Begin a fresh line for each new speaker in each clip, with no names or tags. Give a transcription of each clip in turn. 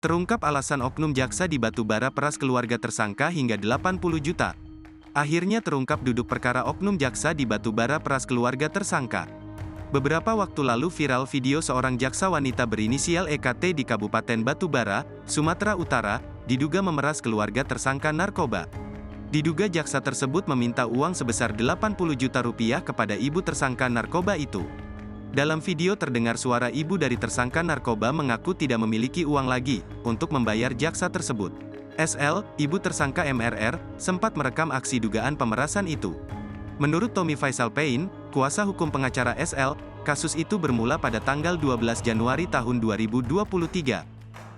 Terungkap alasan oknum jaksa di Batubara peras keluarga tersangka hingga 80 juta. Akhirnya terungkap duduk perkara oknum jaksa di Batubara peras keluarga tersangka. Beberapa waktu lalu viral video seorang jaksa wanita berinisial EKT di Kabupaten Batubara, Sumatera Utara, diduga memeras keluarga tersangka narkoba. Diduga jaksa tersebut meminta uang sebesar 80 juta rupiah kepada ibu tersangka narkoba itu. Dalam video terdengar suara ibu dari tersangka narkoba mengaku tidak memiliki uang lagi untuk membayar jaksa tersebut. SL, ibu tersangka MRR, sempat merekam aksi dugaan pemerasan itu. Menurut Tommy Faisal Pain, kuasa hukum pengacara SL, kasus itu bermula pada tanggal 12 Januari tahun 2023.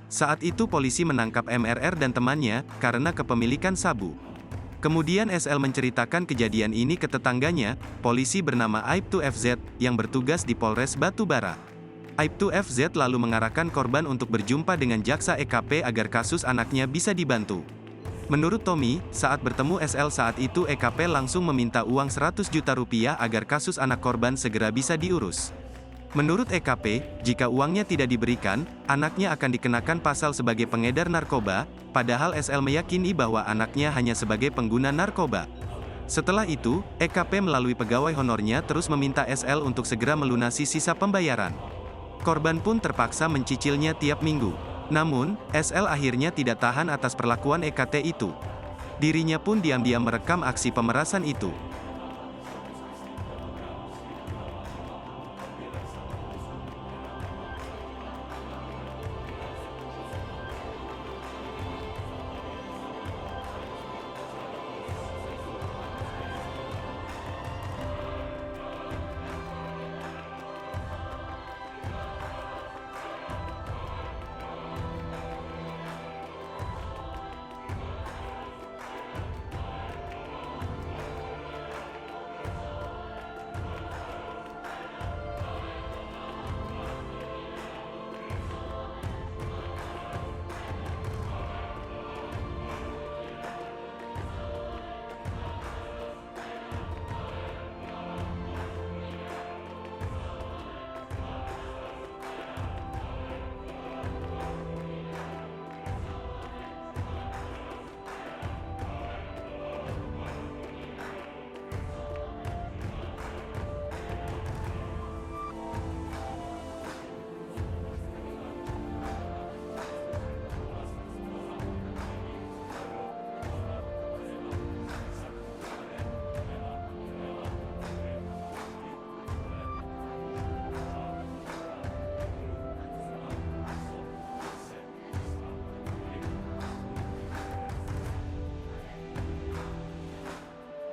Saat itu polisi menangkap MRR dan temannya karena kepemilikan sabu. Kemudian SL menceritakan kejadian ini ke tetangganya, polisi bernama Aibtu FZ, yang bertugas di Polres Batubara. Aibtu FZ lalu mengarahkan korban untuk berjumpa dengan jaksa EKP agar kasus anaknya bisa dibantu. Menurut Tommy, saat bertemu SL saat itu EKP langsung meminta uang 100 juta rupiah agar kasus anak korban segera bisa diurus. Menurut EKP, jika uangnya tidak diberikan, anaknya akan dikenakan pasal sebagai pengedar narkoba, padahal SL meyakini bahwa anaknya hanya sebagai pengguna narkoba. Setelah itu, EKP melalui pegawai honornya terus meminta SL untuk segera melunasi sisa pembayaran. Korban pun terpaksa mencicilnya tiap minggu. Namun, SL akhirnya tidak tahan atas perlakuan EKT itu. Dirinya pun diam-diam merekam aksi pemerasan itu.